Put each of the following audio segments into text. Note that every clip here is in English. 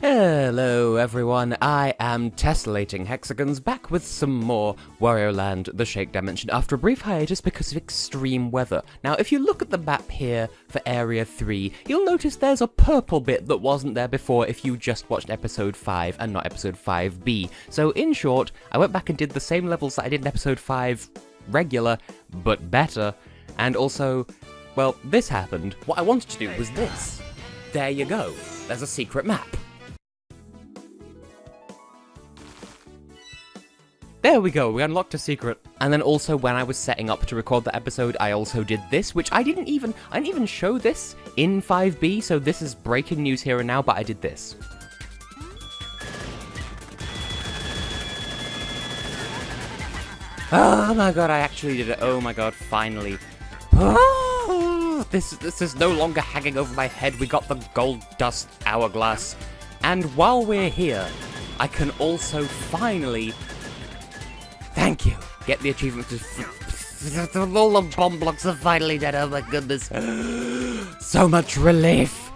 Hello everyone, I am Tessellating Hexagons, back with some more Wario Land, the Shake Dimension, after a brief hiatus because of extreme weather. Now, if you look at the map here for Area 3, you'll notice there's a purple bit that wasn't there before if you just watched Episode 5 and not Episode 5B. So, in short, I went back and did the same levels that I did in Episode 5 regular, but better, and also, well, this happened. What I wanted to do was this. There you go. There's a secret map. There we go, we unlocked a secret. And then also when I was setting up to record the episode, I also did this, which I didn't even show this in 5B, so this is breaking news here and now, but I did this. Oh my god, I actually did it. Oh my god, finally. Oh, this is no longer hanging over my head. We got the gold dust hourglass. And while we're here, I can also finally... Thank you! Get the achievement to... All the bomb blocks are finally dead, oh my goodness. So much relief!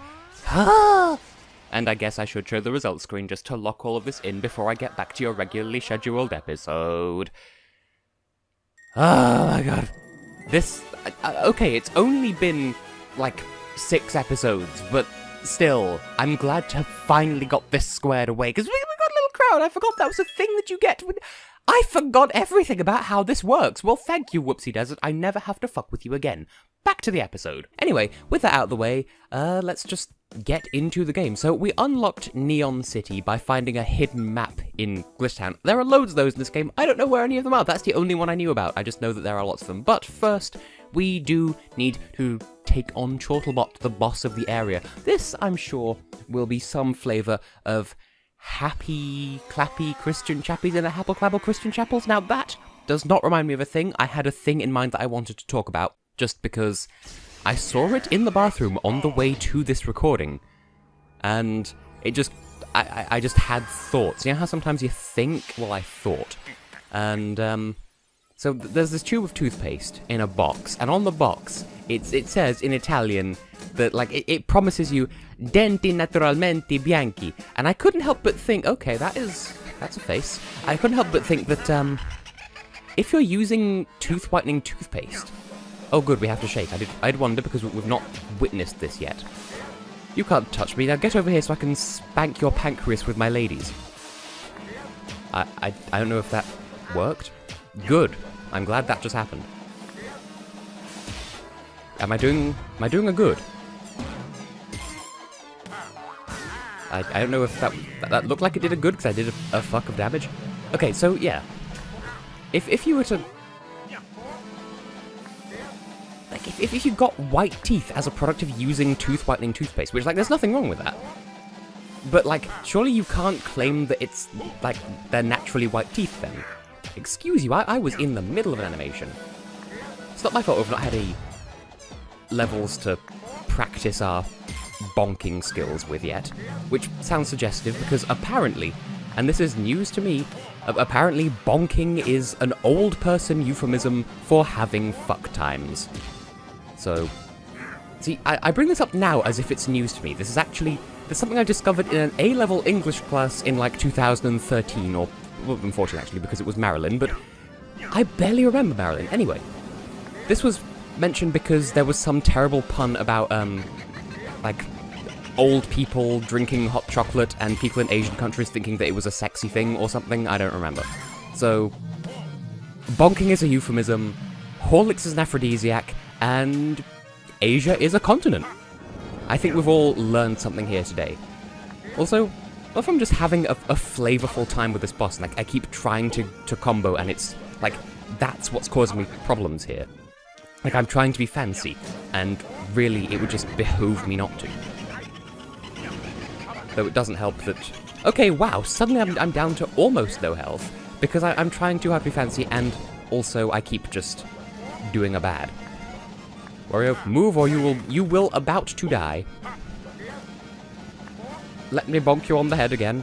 And I guess I should show the results screen just to lock all of this in before I get back to your regularly scheduled episode. Oh my god. This... okay, it's only been, like, 6 episodes, but still, I'm glad to have finally got this squared away, because we got a little crowd. I forgot that was a thing that you get when... I forgot everything about how this works. Well, thank you, Whoopsy Desert. I never have to fuck with you again. Back to the episode. Anyway, with that out of the way, let's just get into the game. So we unlocked Neon City by finding a hidden map in Glitch Town. There are loads of those in this game. I don't know where any of them are. That's the only one I knew about. I just know that there are lots of them. But first, we do need to take on Chortlebot, the boss of the area. This, I'm sure, will be some flavour of happy, clappy Christian chappies in a happle-clabble Christian chapels. Now that does not remind me of a thing. I had a thing in mind that I wanted to talk about, just because I saw it in the bathroom on the way to this recording, and it just, I just had thoughts. You know how sometimes you think? Well, I thought. And, so there's this tube of toothpaste in a box, and on the box, it says in Italian that, like, it promises you denti naturalmente bianchi, and I couldn't help but think, okay, that's a face. I couldn't help but think that, if you're using tooth whitening toothpaste, oh good, we have to shake. I'd wonder because we've not witnessed this yet. You can't touch me. Now get over here so I can spank your pancreas with my ladies. I don't know if that worked. Good. I'm glad that just happened. Am I doing a good? I don't know if that looked like it did a good, because I did a fuck of damage. Okay, so yeah. If you were to... like, if you got white teeth as a product of using tooth whitening toothpaste, which, like, there's nothing wrong with that. But, like, surely you can't claim that it's, like, they're naturally white teeth then. Excuse you, I was in the middle of an animation. It's not my fault we've not had any levels to practice our bonking skills with yet, which sounds suggestive because apparently, and this is news to me, apparently bonking is an old person euphemism for having fuck times. So, see, I bring this up now as if it's news to me. This is something I discovered in an A-level English class in like 2013, or well, 14 actually, because it was Marilyn, but I barely remember Marilyn. Anyway, this was mentioned because there was some terrible pun about, like, old people drinking hot chocolate and people in Asian countries thinking that it was a sexy thing or something. I don't remember. So, bonking is a euphemism, Horlicks is an aphrodisiac, and Asia is a continent. I think we've all learned something here today. Also, what if I'm just having a flavorful time with this boss, and like, I keep trying to combo, and it's, like, that's what's causing me problems here. Like, I'm trying to be fancy, and really, it would just behoove me not to. Though it doesn't help that... okay, wow, suddenly I'm down to almost no health, because I'm trying too hard to be fancy, and also I keep just doing a bad. Wario, move or you will about to die. Let me bonk you on the head again.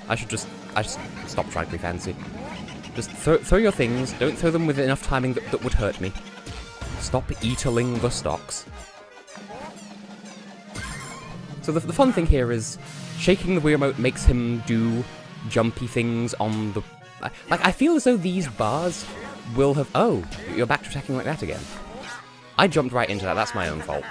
I should stop trying to be fancy. Just throw your things, don't throw them with enough timing that would hurt me. Stop eatling the stocks. So the fun thing here is shaking the Wii Remote makes him do jumpy things on the... Like, I feel as though these bars will have... Oh, you're backtracking like that again. I jumped right into that, that's my own fault.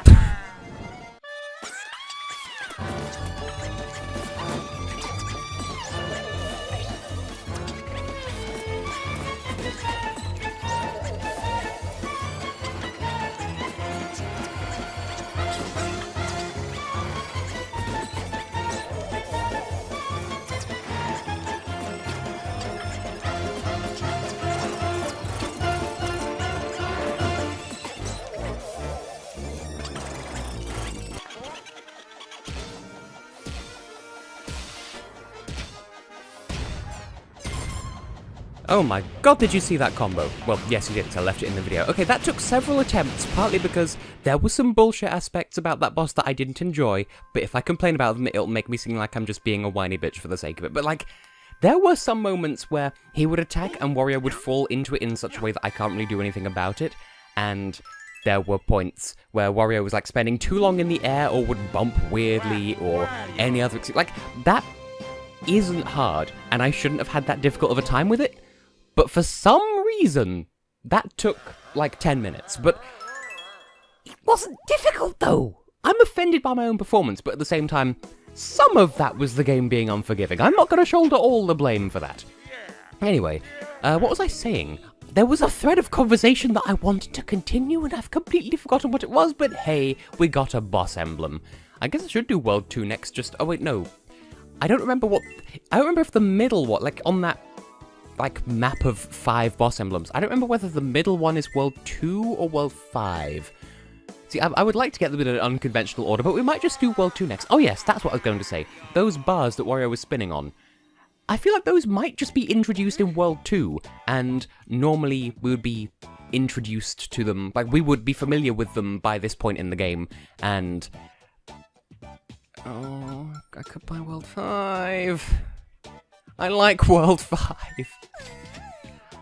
Oh my god, did you see that combo? Well, yes you did, because I left it in the video. Okay, that took several attempts, partly because there were some bullshit aspects about that boss that I didn't enjoy, but if I complain about them, it'll make me seem like I'm just being a whiny bitch for the sake of it. But like, there were some moments where he would attack and Wario would fall into it in such a way that I can't really do anything about it, and there were points where Wario was like spending too long in the air or would bump weirdly or any other... Like, that isn't hard, and I shouldn't have had that difficult of a time with it. But for some reason, that took like 10 minutes. But it wasn't difficult, though. I'm offended by my own performance, but at the same time, some of that was the game being unforgiving. I'm not going to shoulder all the blame for that. Anyway, what was I saying? There was a thread of conversation that I wanted to continue, and I've completely forgotten what it was, but hey, we got a boss emblem. I guess I should do World 2 next, just... Oh, wait, no. I don't remember what... I don't remember if the middle one, like, on that... like, map of 5 boss emblems. I don't remember whether the middle one is World 2 or World 5. See, I would like to get them in an unconventional order, but we might just do World 2 next. Oh yes, that's what I was going to say. Those bars that Wario was spinning on. I feel like those might just be introduced in World 2, and normally we would be introduced to them, like, we would be familiar with them by this point in the game, and... Oh, I could buy World 5... I like World 5.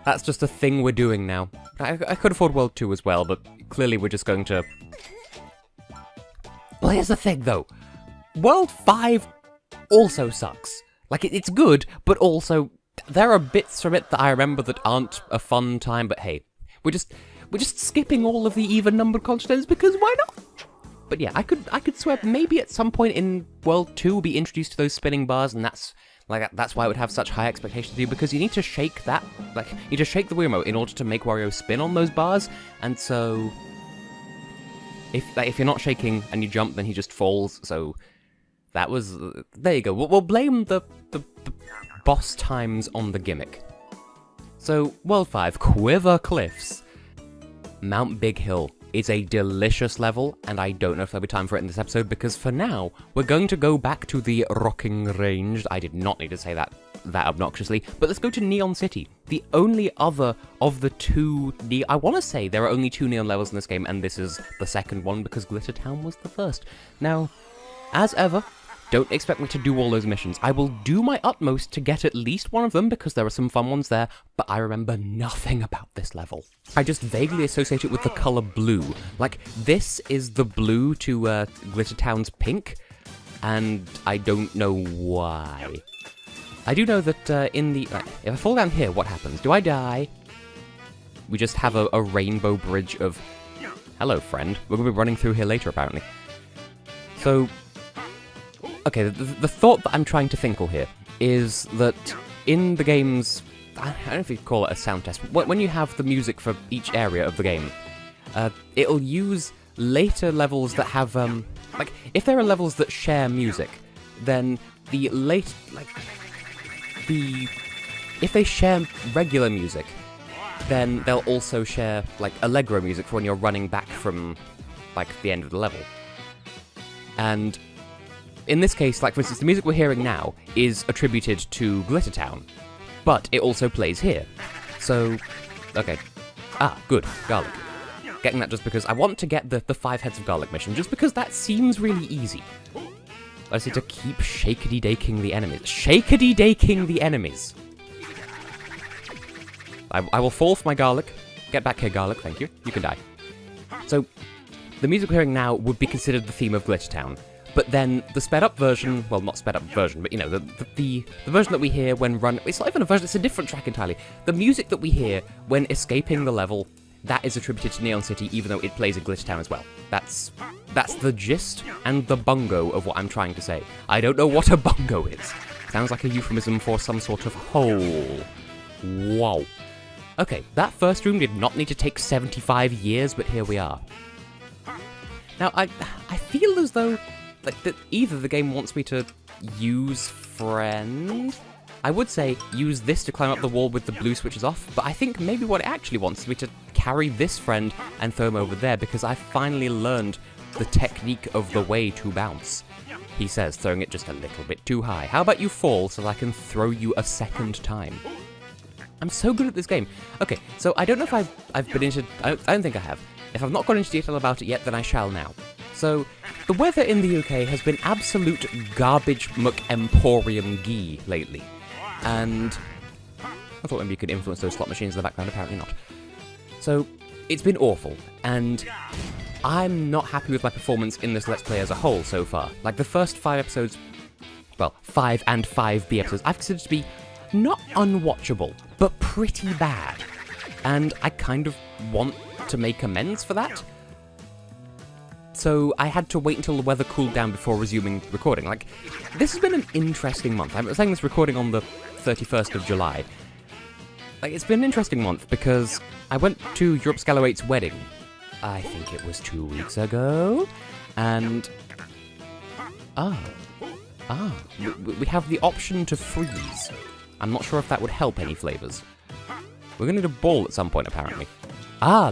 That's just a thing we're doing now. I could afford World 2 as well, but clearly we're just going to... Well, here's the thing, though. World 5 also sucks. Like, it's good, but also there are bits from it that I remember that aren't a fun time, but hey, we're just skipping all of the even-numbered continents because why not? But yeah, I could swear maybe at some point in World 2 we'll be introduced to those spinning bars, and that's why I would have such high expectations of you, because you need to shake that, like, you need to shake the Wii Remote in order to make Wario spin on those bars, and so... If you're not shaking and you jump, then he just falls, so... That was... there you go. We'll blame the boss times on the gimmick. So, World 5, Quiver Cliffs. Mount Big Hill is a delicious level, and I don't know if there'll be time for it in this episode, because for now, we're going to go back to the rocking range. I did not need to say that obnoxiously, but let's go to Neon City, the only other of the two... I want to say there are only 2 neon levels in this game, and this is the second one, because Glitter Town was the first. Now, as ever, don't expect me to do all those missions. I will do my utmost to get at least one of them, because there are some fun ones there, but I remember nothing about this level. I just vaguely associate it with the color blue. Like, this is the blue to Glitter Town's pink, and I don't know why. I do know that if I fall down here, what happens? Do I die? We just have a rainbow bridge of... Hello, friend. We're going to be running through here later, apparently. So... Okay, the thought that I'm trying to thinkle here is that in the game's... I don't know if you call it a sound test, but when you have the music for each area of the game, it'll use later levels that have, like, if there are levels that share music, then if they share regular music, then they'll also share, like, Allegro music for when you're running back from, like, the end of the level. And... in this case, like, for instance, the music we're hearing now is attributed to Glitter Town, but it also plays here. So, okay. Ah, good. Garlic. Getting that just because I want to get the 5 heads of garlic mission, just because that seems really easy. I just need to keep shakety-daking the enemies. Shakety-daking the enemies! I will fall for my garlic. Get back here, garlic, thank you. You can die. So, the music we're hearing now would be considered the theme of Glitter Town. But then the sped up version, well, not sped up version, but you know, the version that we hear when it's not even a version, it's a different track entirely. The music that we hear when escaping the level, that is attributed to Neon City, even though it plays in Glitch Town as well. That's the gist and the bungo of what I'm trying to say. I don't know what a bungo is. Sounds like a euphemism for some sort of hole. Wow. Okay, that first room did not need to take 75 years, but here we are. Now, I feel as though like that either the game wants me to use friend. I would say use this to climb up the wall with the blue switches off, but I think maybe what it actually wants is me to carry this friend and throw him over there because I finally learned the technique of the way to bounce. He says, throwing it just a little bit too high. How about you fall so that I can throw you a second time? I'm so good at this game. Okay, so I don't know if I've been into... I don't think I have. If I've not gone into detail about it yet, then I shall now. So, the weather in the UK has been absolute garbage muck emporium gee lately. And I thought maybe you could influence those slot machines in the background, apparently not. So, it's been awful, and I'm not happy with my performance in this Let's Play as a whole so far. Like, the first 5 episodes, well, 5 and 5B episodes, I've considered to be not unwatchable, but pretty bad. And I kind of want to make amends for that. So I had to wait until the weather cooled down before resuming recording. Like, this has been an interesting month. I'm saying this recording on the 31st of July. Like, it's been an interesting month because I went to Europe Scalo 8's wedding. I think it was 2 weeks ago. And... we have the option to freeze. I'm not sure if that would help any flavors. We're gonna need a ball at some point, apparently.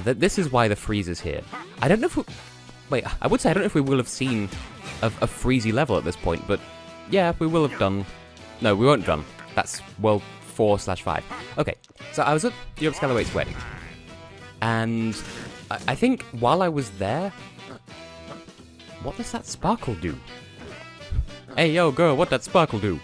This is why the freeze is here. I don't know if we... Wait, I would say I don't know if we will have seen a freezy level at this point, but yeah, we will have done... No, we won't have done. That's World 4/5. Okay, so I was at Europe Scalo 8's wedding, and I think while I was there... What does that sparkle do? Hey, yo, girl, what that sparkle do?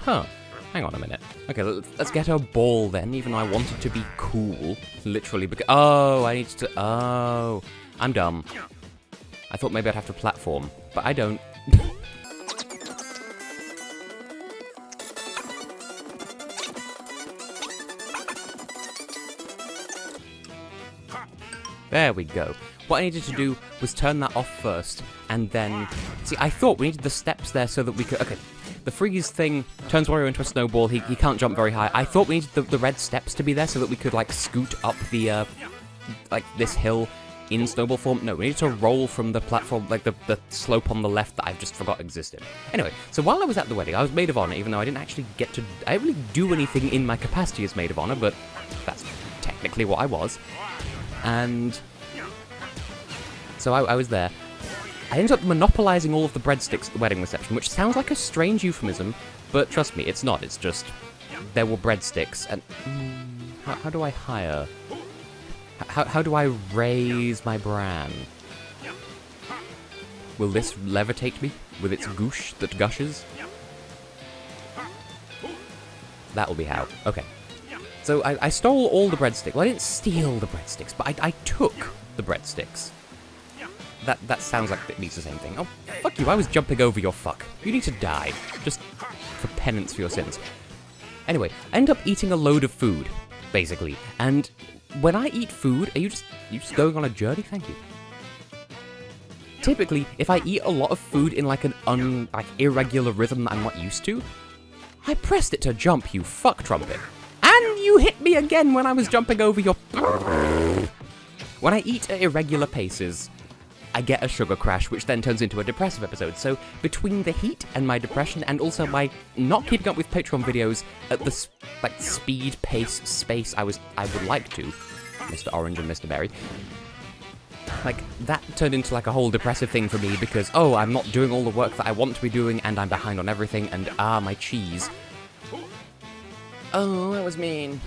Huh. Hang on a minute. Okay, let's get a ball then, even though I wanted to be cool. Literally, because... Oh, I need to... Oh... I'm dumb. I thought maybe I'd have to platform, but I don't. There we go. What I needed to do was turn that off first, and then... See, I thought we needed the steps there so that we could... Okay, the freeze thing turns Wario into a snowball. He can't jump very high. I thought we needed the red steps to be there so that we could, like, scoot up the, like, this hill in snowball form. No, we need to roll from the platform, like the slope on the left that I've just forgot existed. Anyway, so while I was at the wedding, I was maid of honor, even though I didn't actually get to... I didn't really do anything in my capacity as maid of honor, but that's technically what I was. And so I was there. I ended up monopolizing all of the breadsticks at the wedding reception, which sounds like a strange euphemism, but trust me, it's not. It's just there were breadsticks, and how do I hire? How do I raise my bran? Will this levitate me with its goosh that gushes? That'll be how. Okay. So I stole all the breadsticks. Well, I didn't steal the breadsticks, but I took the breadsticks. That sounds like it means the same thing. Oh, fuck you, I was jumping over your fuck. You need to die. Just for penance for your sins. Anyway, I end up eating a load of food, basically. And when I eat food, are you just going on a journey? Thank you. Typically, if I eat a lot of food in like an irregular rhythm that I'm not used to, I pressed it to jump, you fuck trumpet. And you hit me again when I was jumping over your... When I eat at irregular paces, I get a sugar crash, which then turns into a depressive episode. So between the heat and my depression, and also my not keeping up with Patreon videos at the speed, pace, space I would like to, Mr. Orange and Mr. Berry, like that turned into like a whole depressive thing for me because I'm not doing all the work that I want to be doing, and I'm behind on everything, and my cheese. Oh, that was mean.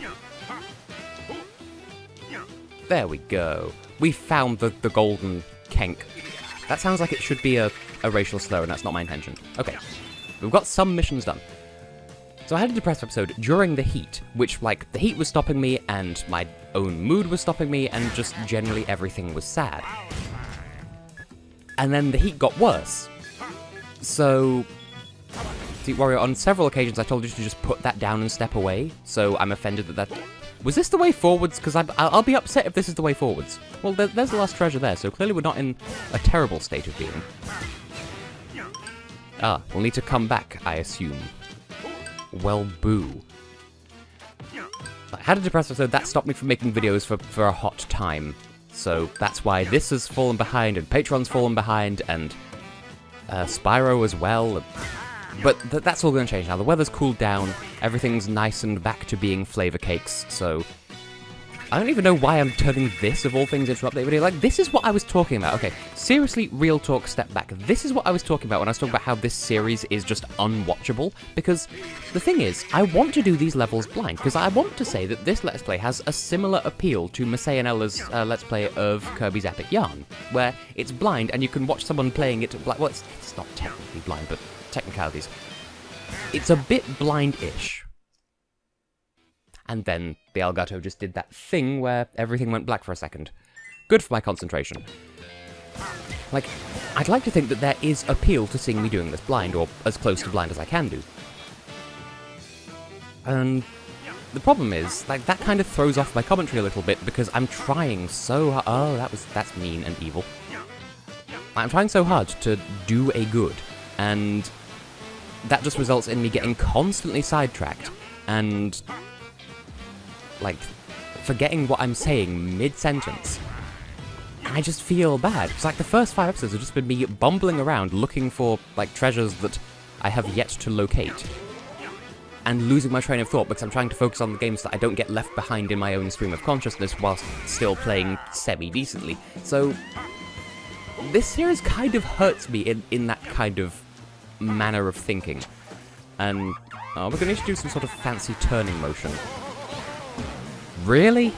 There we go. We found the golden kenk. That sounds like it should be a racial slur, and that's not my intention. Okay, we've got some missions done. So I had a depressive episode during the heat, which, like, the heat was stopping me, and my own mood was stopping me, and just generally everything was sad. and then the heat got worse. So, see, Wario, on several occasions I told you to just put that down and step away, so I'm offended that Was this the way forwards? Because I'll be upset if this is the way forwards. Well, there's the last treasure there, so clearly we're not in a terrible state of being. Ah, we'll need to come back, I assume. Well, boo. I had a depressed episode, that stopped me from making videos for a hot time. So that's why this has fallen behind, and Patreon's fallen behind, and Spyro as well. But that's all going to change now. The weather's cooled down, everything's nice and back to being flavor cakes, so... I don't even know why I'm turning this, of all things, into an update video. Like, this is what I was talking about. Okay, seriously, real talk, step back. This is what I was talking about when I was talking about how this series is just unwatchable. Because the thing is, I want to do these levels blind, because I want to say that this Let's Play has a similar appeal to Masay and Ella's Let's Play of Kirby's Epic Yarn, where it's blind and you can watch someone playing it blind. Well, it's not technically blind, but technicalities. It's a bit blind-ish. And then the Elgato just did that thing where everything went black for a second. Good for my concentration. Like, I'd like to think that there is appeal to seeing me doing this blind, or as close to blind as I can do. And the problem is, like, that kind of throws off my commentary a little bit, because I'm trying so hard— oh, that's mean and evil. I'm trying so hard to do a good, and that just results in me getting constantly sidetracked, and... like, forgetting what I'm saying mid-sentence. And I just feel bad. It's like the first 5 episodes have just been me bumbling around looking for, like, treasures that I have yet to locate. And losing my train of thought because I'm trying to focus on the games that I don't get left behind in my own stream of consciousness whilst still playing semi-decently. So, this series kind of hurts me in that kind of manner of thinking. And, oh, we're going to need to do some sort of fancy turning motion. Really?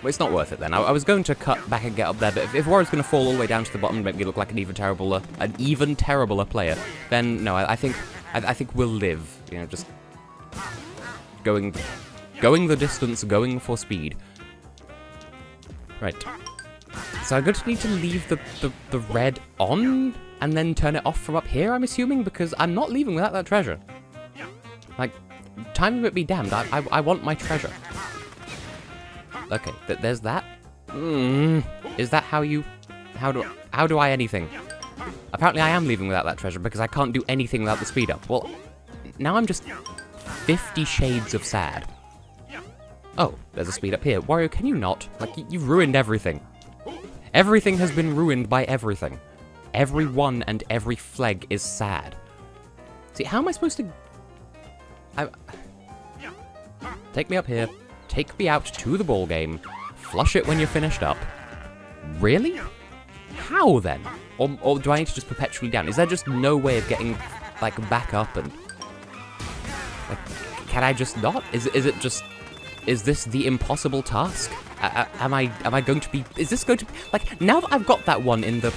Well, it's not worth it then. I was going to cut back and get up there, but if Wario's going to fall all the way down to the bottom and make me look like an even terribler player, then no, I think we'll live. You know, just going the distance, going for speed. Right. So I'm going to need to leave the red on and then turn it off from up here, I'm assuming, because I'm not leaving without that treasure. Like, time limit be damned, I want my treasure. Okay, there's that. Is that how you... How do I anything? Apparently I am leaving without that treasure because I can't do anything without the speed up. Well, now I'm just 50 shades of sad. Oh, there's a speed up here. Wario, can you not? Like, you've ruined everything. Everything has been ruined by everything. Everyone and every flag is sad. See, how am I supposed to... Take me up here, take me out to the ball game, flush it when you're finished up. Really? How then? Or do I need to just perpetually down? Is there just no way of getting, like, back up and... like, can I just not? Is it just... is this the impossible task? Am I going to be... is this going to be... like, now that I've got that one in the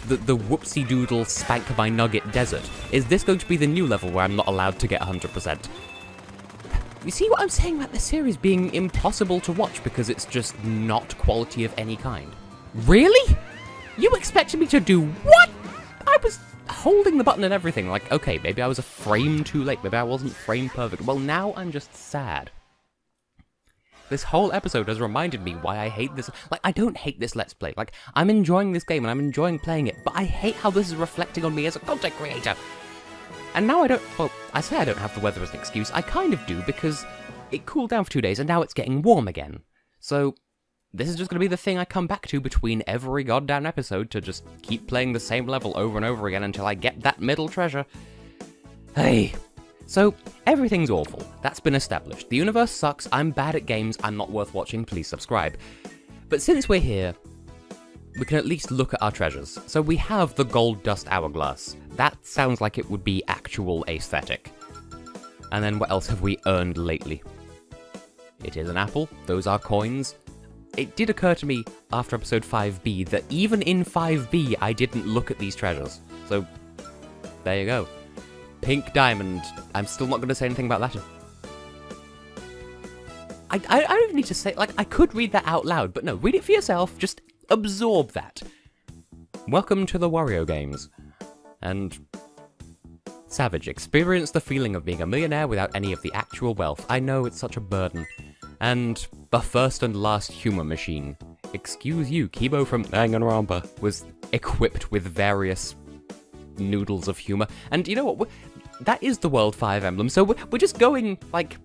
Whoopsy Doodle Spank My Nugget Desert, is this going to be the new level where I'm not allowed to get 100%? You see what I'm saying about this series being impossible to watch because it's just not quality of any kind? Really? You expected me to do what? I was holding the button and everything. Like, okay, maybe I was a frame too late. Maybe I wasn't frame perfect. Well, now I'm just sad. This whole episode has reminded me why I hate this. Like, I don't hate this Let's Play. Like, I'm enjoying this game and I'm enjoying playing it, but I hate how this is reflecting on me as a content creator. And now I don't... well, I say I don't have the weather as an excuse. I kind of do, because it cooled down for 2 days and now it's getting warm again. So, this is just going to be the thing I come back to between every goddamn episode to just keep playing the same level over and over again until I get that middle treasure. Hey... so, everything's awful. That's been established. The universe sucks, I'm bad at games, I'm not worth watching, please subscribe. But since we're here, we can at least look at our treasures. So we have the Gold Dust Hourglass. That sounds like it would be actual aesthetic. And then what else have we earned lately? It is an apple, those are coins. It did occur to me after episode 5B that even in 5B I didn't look at these treasures. So, there you go. Pink diamond. I'm still not going to say anything about that. I don't even need to say... like, I could read that out loud, but no, read it for yourself. Just absorb that. Welcome to the Wario games. And Savage, experience the feeling of being a millionaire without any of the actual wealth. I know it's such a burden. And the first and last humor machine. Excuse you, Kibo from Danganronpa was equipped with various noodles of humor. And you know what? That is the World 5 emblem, so we're just going, like,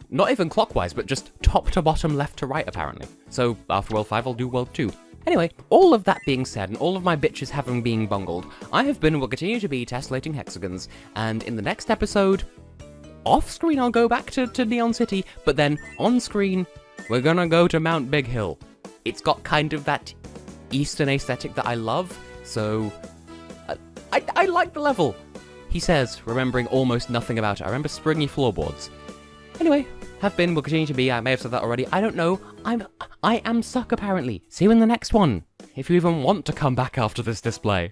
not even clockwise, but just top to bottom, left to right, apparently. So after World 5, I'll do World 2. Anyway, all of that being said, and all of my bitches having been bungled, I have been and will continue to be Tessellating Hexagons, and in the next episode, off-screen I'll go back to Neon City, but then on-screen, we're gonna go to Mount Big Hill. It's got kind of that Eastern aesthetic that I love, so I like the level. He says, remembering almost nothing about it. I remember springy floorboards. Anyway, have been, will continue to be, I may have said that already, I don't know. I am suck apparently. See you in the next one. If you even want to come back after this display.